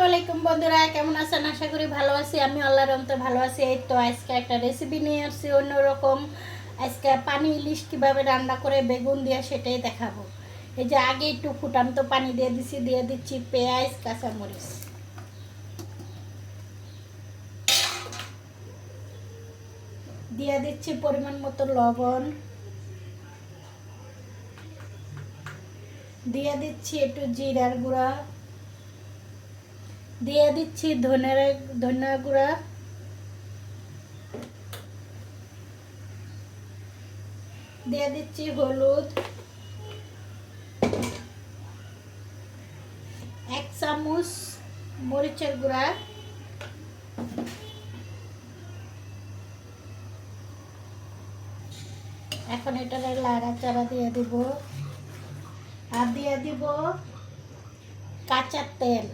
আসসালামু আলাইকুম বন্ধুরা, কেমন আছেন? আশা করি ভালো আছি। আমি আল্লাহর রহমতে ভালো আছি। এই তো আজকে একটা রেসিপি নিয়ে আসছি অন্যরকম। আজকে পানি ইলিশ কীভাবে রান্না করে বেগুন দিয়ে সেটাই দেখাবো। এই যে আগে একটু ফুটান্ত পানি দিয়ে দিচ্ছি পেঁয়াজ কাঁচামরিচ, দিয়ে দিচ্ছি পরিমাণ মতো লবণ, দিয়ে দিচ্ছি একটু জিরার গুঁড়া, দিয়ে দিচ্ছি ধনিয়া গুঁড়া, দিয়ে দিচ্ছি হলুদ, 1 চামচ মরিচের গুঁড়া, এখন এটা নাড়াচাড়া দিয়ে দিব। আর দিয়ে দিব কাঁচা তেল।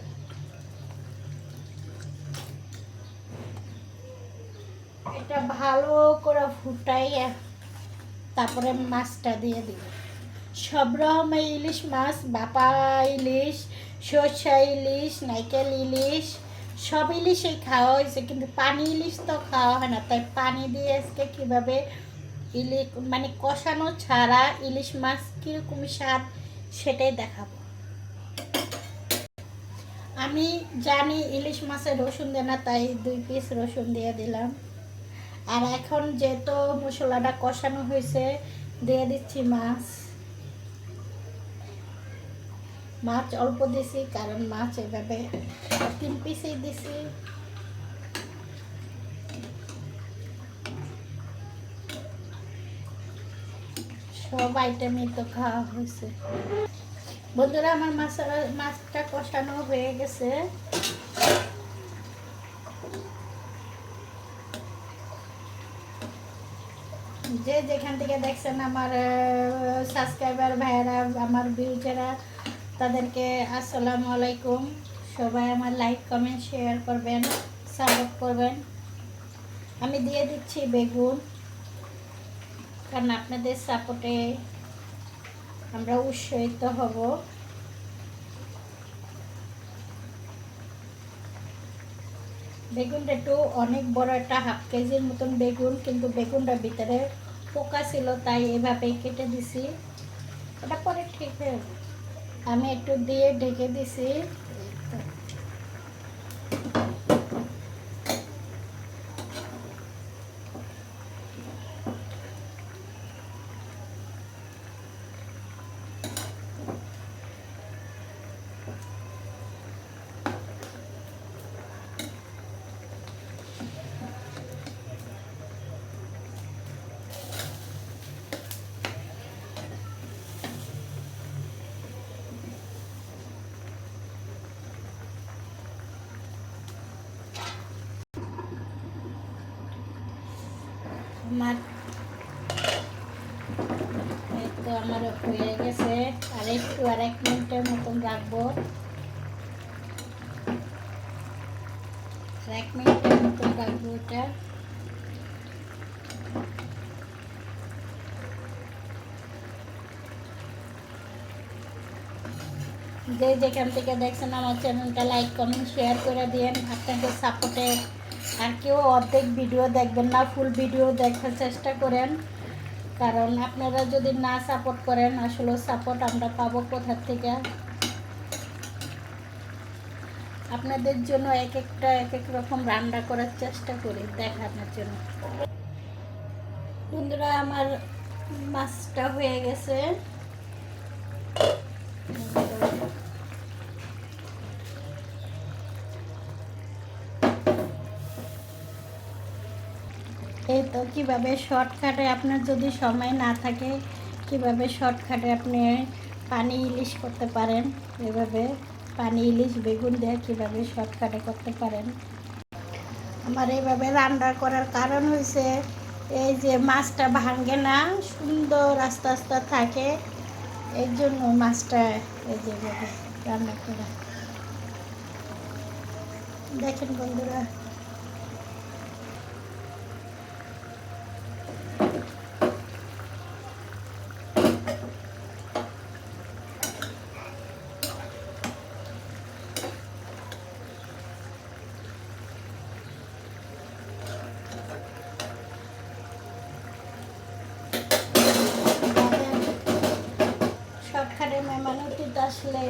এটা ভালো করে ফুটাইয়া তারপরে মাছটা দিয়ে দিব। সব রকমের ইলিশ মাছ, বাপা ইলিশ, সরষা ইলিশ, নাইকেল ইলিশ, সব ইলিশই খাওয়া হয়েছে, কিন্তু পানি ইলিশ তো খাওয়া হয় না। তাই পানি দিয়ে আজকে কীভাবে ইলিশ মানে কষানো ছাড়া ইলিশ মাছ কীরকম স্বাদ সেটাই দেখাবো। আমি জানি ইলিশ মাছে রসুন দেয় না, তাই 2 পিস রসুন দিয়ে দিলাম। আর এখন যেহেতু মশলাটা কষানো হয়েছে, দিয়ে দিচ্ছি মাছ অল্প দিছি, কারণ মাছ এভাবে 3 পিসই দিছি। সব আইটেমই তো খাওয়া হয়েছে। বন্ধুরা, আমার মাছটা কষানো হয়ে গেছে। যে যেখান থেকে দেখছেন আমার সাবস্ক্রাইবার ভাইয়েরা, আমার ভিউজাররা, তাদেরকে আসসালামু আলাইকুম। সবাই আমার লাইক কমেন্ট শেয়ার করবেন, সাপোর্ট করবেন। আমি দিয়ে দিচ্ছি বেগুন, কারণ আপনাদের সাপোর্টে আমরা উৎসাহিত হব। বেগুনটা একটু অনেক বড়, একটা 1/2 কেজির মতন বেগুন, কিন্তু বেগুনটা ভিতরে পোকা ছিল, তাই এভাবেই কেটে দিছি। এটা পরে ঠিক হয়ে যাবে। আমি একটু দিয়ে ঢেকে দিছি। আমার এই তো আমার হয়ে গেছে। আর 1 মিনিটের মতন রাখবো। 1 মিনিটের মতন রাখবো এটা। যে যেখান থেকে দেখছেন আমার চ্যানেলটা লাইক কমেন্ট শেয়ার করে দিন। আপনাদের সাপোর্টে আর কেউ অর্ধেক ভিডিও দেখবেন না, ফুল ভিডিও দেখার চেষ্টা করেন। কারণ আপনারা যদি না সাপোর্ট করেন, আসলে সাপোর্ট আমরা পাবো কোথা থেকে? আপনাদের জন্য এক এক রকম রান্না করার চেষ্টা করি দেখানোর জন্য। বন্ধুরা, আমার মাছটা হয়ে গেছে। এই তো কীভাবে শর্টকাটে, আপনার যদি সময় না থাকে, কিভাবে শর্টকাটে আপনি পানি ইলিশ করতে পারেন। এভাবে পানি ইলিশ বেগুন দিয়ে কীভাবে শর্টকাটে করতে পারেন। আমার এইভাবে রান্না করার কারণ হয়েছে এই যে মাছটা ভাঙে না, সুন্দর আস্তে আস্তে থাকে, এই জন্য মাছটা এই যেভাবে রান্না করা। দেখেন বন্ধুরা, আসলে